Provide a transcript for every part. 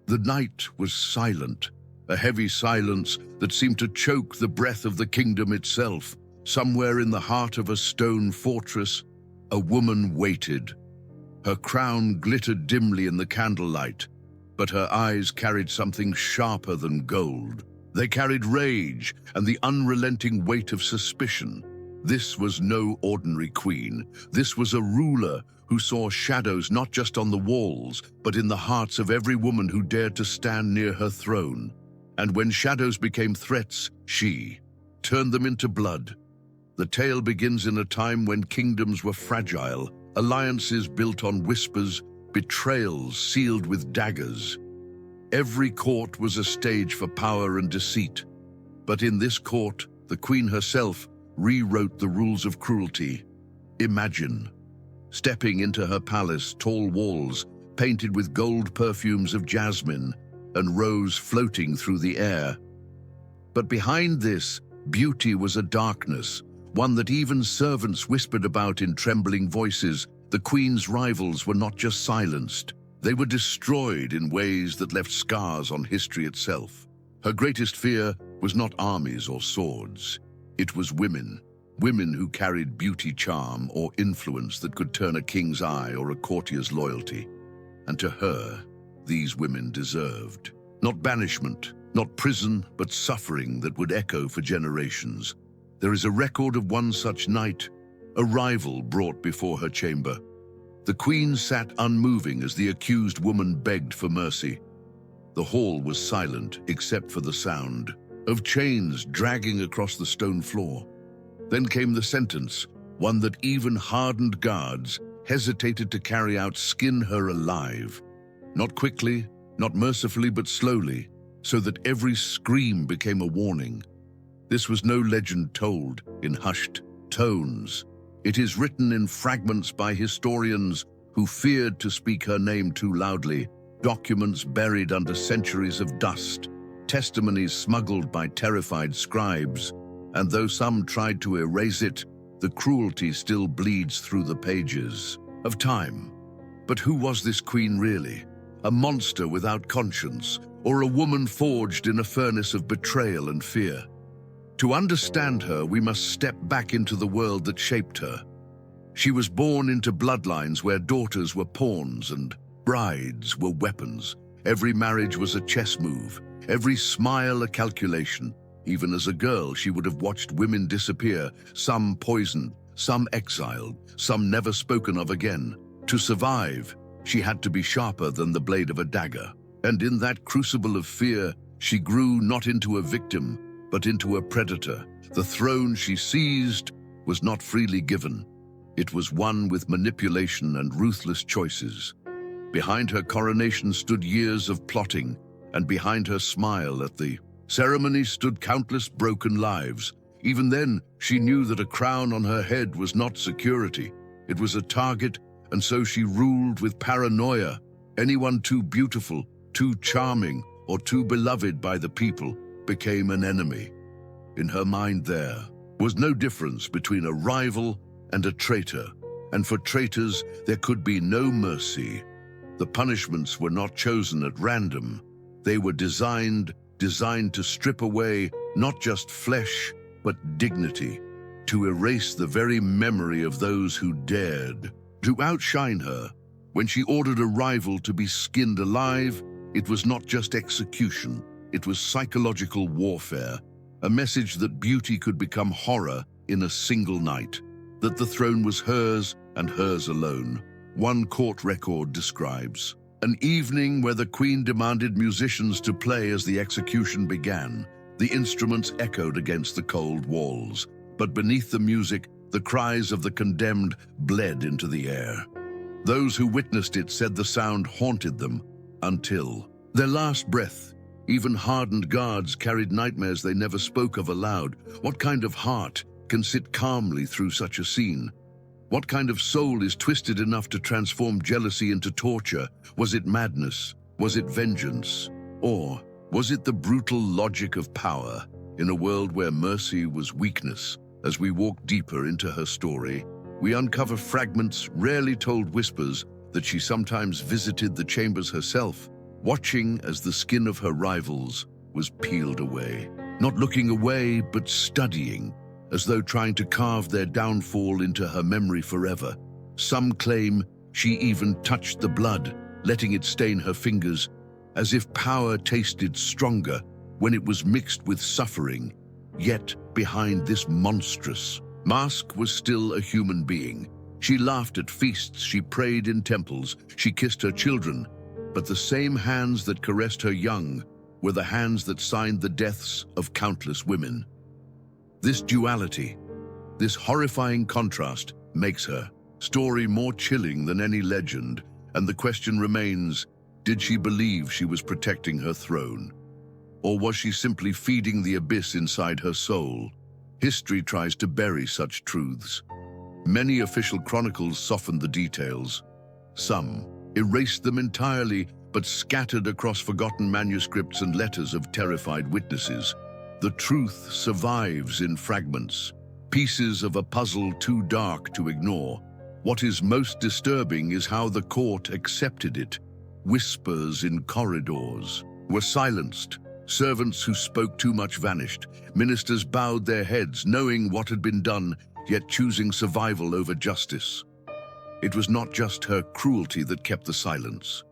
The night was silent, a heavy silence that seemed to choke the breath of the kingdom itself. Somewhere in the heart of a stone fortress, a woman waited. Her crown glittered dimly in the candlelight, but her eyes carried something sharper than gold. They carried rage and the unrelenting weight of suspicion. This was no ordinary queen. This was a ruler who saw shadows not just on the walls, but in the hearts of every woman who dared to stand near her throne. And when shadows became threats, she turned them into blood. The tale begins in a time when kingdoms were fragile, alliances built on whispers, betrayals sealed with daggers. Every court was a stage for power and deceit. But in this court, the queen herself rewrote the rules of cruelty. Imagine stepping into her palace, tall walls painted with gold perfumes of jasmine and rose floating through the air. But behind this, beauty was a darkness, one that even servants whispered about in trembling voices. The queen's rivals were not just silenced, they were destroyed in ways that left scars on history itself. Her greatest fear was not armies or swords. It was women. Women who carried beauty, charm, or influence that could turn a king's eye or a courtier's loyalty. And to her, these women deserved not banishment, not prison, but suffering that would echo for generations. There is a record of one such night, a rival brought before her chamber. The queen sat unmoving as the accused woman begged for mercy. The hall was silent except for the sound of chains dragging across the stone floor. Then came the sentence, one that even hardened guards hesitated to carry out. Skin her alive. Not quickly, not mercifully, but slowly, so that every scream became a warning. This was no legend told in hushed tones. It is written in fragments by historians who feared to speak her name too loudly, documents buried under centuries of dust, testimonies smuggled by terrified scribes, and though some tried to erase it, the cruelty still bleeds through the pages of time. But who was this queen really? A monster without conscience, or a woman forged in a furnace of betrayal and fear? To understand her, we must step back into the world that shaped her. She was born into bloodlines where daughters were pawns and brides were weapons. Every marriage was a chess move, every smile a calculation. Even as a girl, she would have watched women disappear, some poisoned, some exiled, some never spoken of again. To survive, she had to be sharper than the blade of a dagger. And in that crucible of fear, she grew not into a victim, but into a predator. The throne she seized was not freely given. It was won with manipulation and ruthless choices. Behind her coronation stood years of plotting, and behind her smile at the ceremony stood countless broken lives. Even then, she knew that a crown on her head was not security. It was a target, and so she ruled with paranoia. Anyone too beautiful, too charming, or too beloved by the people became an enemy. In her mind there was no difference between a rival and a traitor, and for traitors there could be no mercy. The punishments were not chosen at random. They were designed to strip away not just flesh, but dignity, to erase the very memory of those who dared to outshine her. When she ordered a rival to be skinned alive, it was not just execution, it was psychological warfare, a message that beauty could become horror in a single night, that the throne was hers and hers alone. One court record describes an evening where the queen demanded musicians to play as the execution began. The instruments echoed against the cold walls, but beneath the music, the cries of the condemned bled into the air. Those who witnessed it said the sound haunted them until their last breath. Even hardened guards carried nightmares they never spoke of aloud. What kind of heart can sit calmly through such a scene? What kind of soul is twisted enough to transform jealousy into torture? Was it madness? Was it vengeance? Or was it the brutal logic of power in a world where mercy was weakness? As we walk deeper into her story, we uncover fragments, rarely told whispers, that she sometimes visited the chambers herself, watching as the skin of her rivals was peeled away. Not looking away, but studying, as though trying to carve their downfall into her memory forever. Some claim she even touched the blood, letting it stain her fingers, as if power tasted stronger when it was mixed with suffering. Yet, behind this monstrous mask was still a human being. She laughed at feasts, she prayed in temples, she kissed her children, but the same hands that caressed her young were the hands that signed the deaths of countless women. This duality, this horrifying contrast, makes her story more chilling than any legend, and the question remains, did she believe she was protecting her throne? Or was she simply feeding the abyss inside her soul? History tries to bury such truths. Many official chronicles softened the details. Some erased them entirely, but scattered across forgotten manuscripts and letters of terrified witnesses. The truth survives in fragments, pieces of a puzzle too dark to ignore. What is most disturbing is how the court accepted it. Whispers in corridors were silenced. Servants who spoke too much vanished. Ministers bowed their heads, knowing what had been done, yet choosing survival over justice. It was not just her cruelty that kept the silence.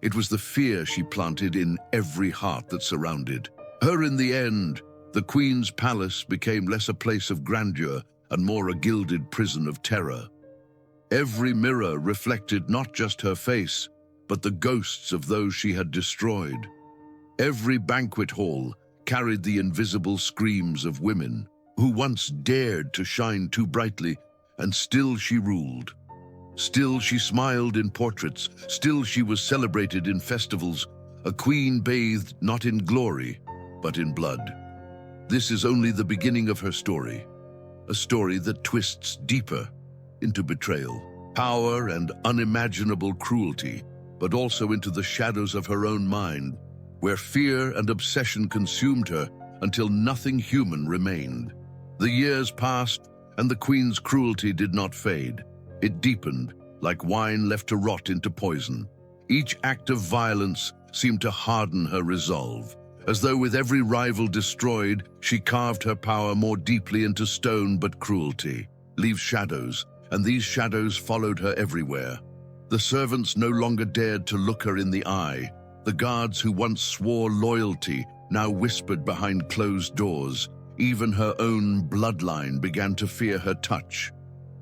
It was the fear she planted in every heart that surrounded her. In the end, the Queen's palace became less a place of grandeur and more a gilded prison of terror. Every mirror reflected not just her face, but the ghosts of those she had destroyed. Every banquet hall carried the invisible screams of women who once dared to shine too brightly, and still she ruled. Still she smiled in portraits, still she was celebrated in festivals, a queen bathed not in glory, but in blood. This is only the beginning of her story, a story that twists deeper into betrayal, power, and unimaginable cruelty, but also into the shadows of her own mind, where fear and obsession consumed her until nothing human remained. The years passed, and the Queen's cruelty did not fade. It deepened, like wine left to rot into poison. Each act of violence seemed to harden her resolve. As though with every rival destroyed, she carved her power more deeply into stone. But cruelty leaves shadows, and these shadows followed her everywhere. The servants no longer dared to look her in the eye. The guards who once swore loyalty now whispered behind closed doors. Even her own bloodline began to fear her touch.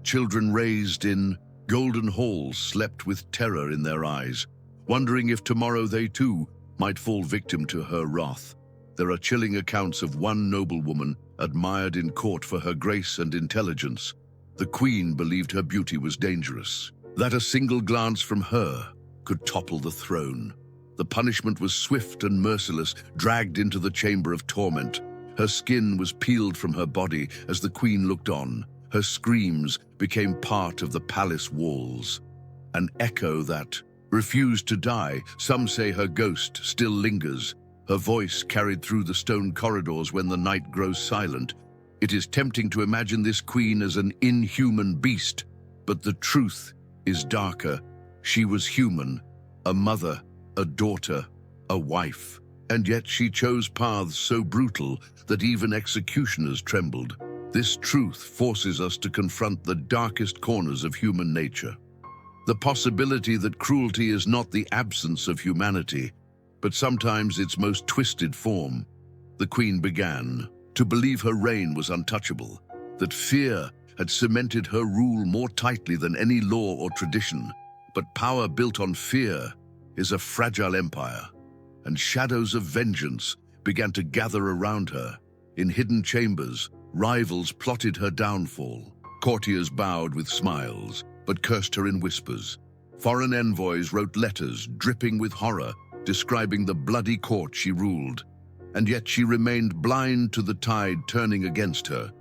Children raised in golden halls slept with terror in their eyes, wondering if tomorrow they too might fall victim to her wrath. There are chilling accounts of one noblewoman admired in court for her grace and intelligence. The Queen believed her beauty was dangerous, that a single glance from her could topple the throne. The punishment was swift and merciless, dragged into the chamber of torment. Her skin was peeled from her body as the Queen looked on. Her screams became part of the palace walls, an echo that refused to die. Some say her ghost still lingers, her voice carried through the stone corridors when the night grows silent. It is tempting to imagine this Queen as an inhuman beast, but the truth is darker. She was human, a mother, a daughter, a wife, and yet she chose paths so brutal that even executioners trembled. This truth forces us to confront the darkest corners of human nature. The possibility that cruelty is not the absence of humanity, but sometimes its most twisted form. The Queen began to believe her reign was untouchable, that fear had cemented her rule more tightly than any law or tradition. But power built on fear is a fragile empire, and shadows of vengeance began to gather around her. In hidden chambers, rivals plotted her downfall. Courtiers bowed with smiles, but cursed her in whispers. Foreign envoys wrote letters dripping with horror, describing the bloody court she ruled. And yet she remained blind to the tide turning against her.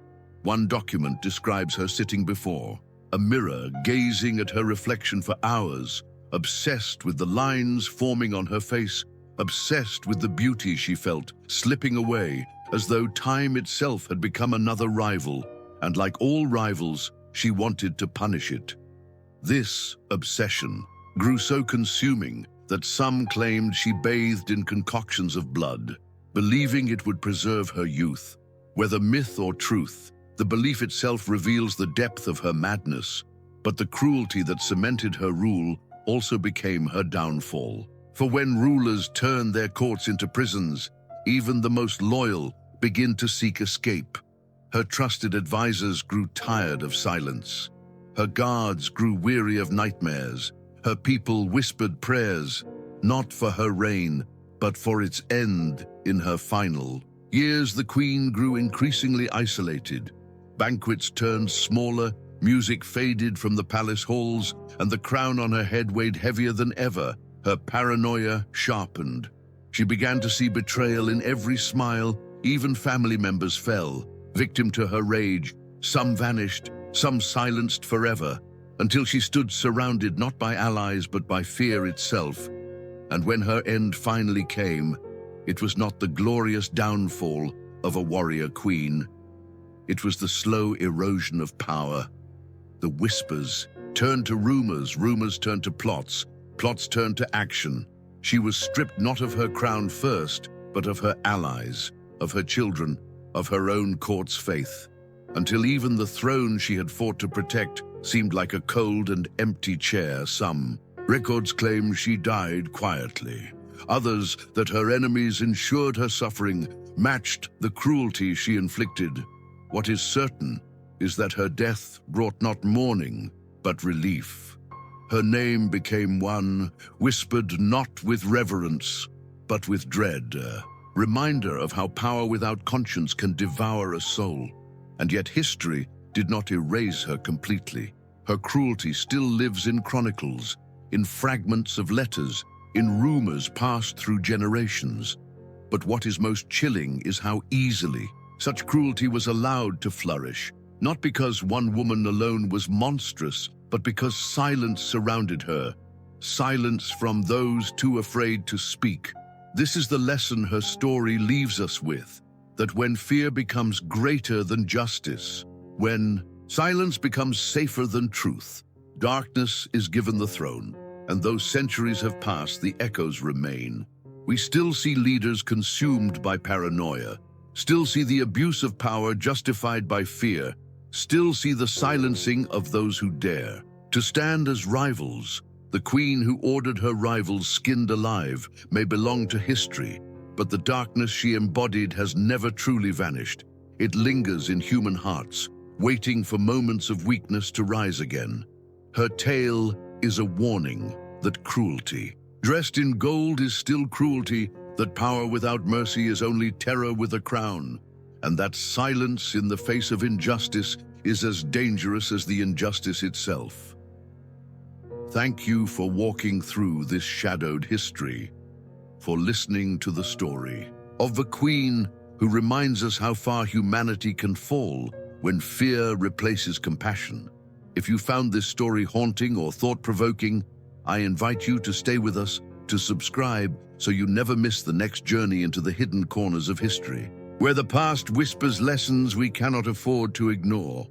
One document describes her sitting before a mirror, gazing at her reflection for hours, obsessed with the lines forming on her face, obsessed with the beauty she felt slipping away, as though time itself had become another rival, and like all rivals, she wanted to punish it. This obsession grew so consuming that some claimed she bathed in concoctions of blood, believing it would preserve her youth. Whether myth or truth, the belief itself reveals the depth of her madness, but the cruelty that cemented her rule also became her downfall. For when rulers turn their courts into prisons, even the most loyal begin to seek escape. Her trusted advisors grew tired of silence. Her guards grew weary of nightmares. Her people whispered prayers, not for her reign, but for its end in her final years. The queen grew increasingly isolated. Banquets turned smaller, music faded from the palace halls, and the crown on her head weighed heavier than ever. Her paranoia sharpened. She began to see betrayal in every smile. Even family members fell, victim to her rage. Some vanished, some silenced forever, until she stood surrounded not by allies but by fear itself. And when her end finally came, it was not the glorious downfall of a warrior queen. It was the slow erosion of power. The whispers turned to rumors, rumors turned to plots, plots turned to action. She was stripped not of her crown first, but of her allies, of her children, of her own court's faith, until even the throne she had fought to protect seemed like a cold and empty chair. Some records claim she died quietly. Others, that her enemies ensured her suffering, matched the cruelty she inflicted. What is certain is that her death brought not mourning, but relief. Her name became one whispered not with reverence, but with dread, a reminder of how power without conscience can devour a soul. And yet history did not erase her completely. Her cruelty still lives in chronicles, in fragments of letters, in rumors passed through generations. But what is most chilling is how easily such cruelty was allowed to flourish, not because one woman alone was monstrous, but because silence surrounded her, silence from those too afraid to speak. This is the lesson her story leaves us with, that when fear becomes greater than justice, when silence becomes safer than truth, darkness is given the throne, and though centuries have passed, the echoes remain. We still see leaders consumed by paranoia, still see the abuse of power justified by fear, still see the silencing of those who dare to stand as rivals. The queen who ordered her rivals skinned alive may belong to history, but the darkness she embodied has never truly vanished. It lingers in human hearts, waiting for moments of weakness to rise again. Her tale is a warning that cruelty, dressed in gold, is still cruelty, that power without mercy is only terror with a crown, and that silence in the face of injustice is as dangerous as the injustice itself. Thank you for walking through this shadowed history, for listening to the story of the queen who reminds us how far humanity can fall when fear replaces compassion. If you found this story haunting or thought-provoking, I invite you to stay with us, to subscribe, so you never miss the next journey into the hidden corners of history, where the past whispers lessons we cannot afford to ignore.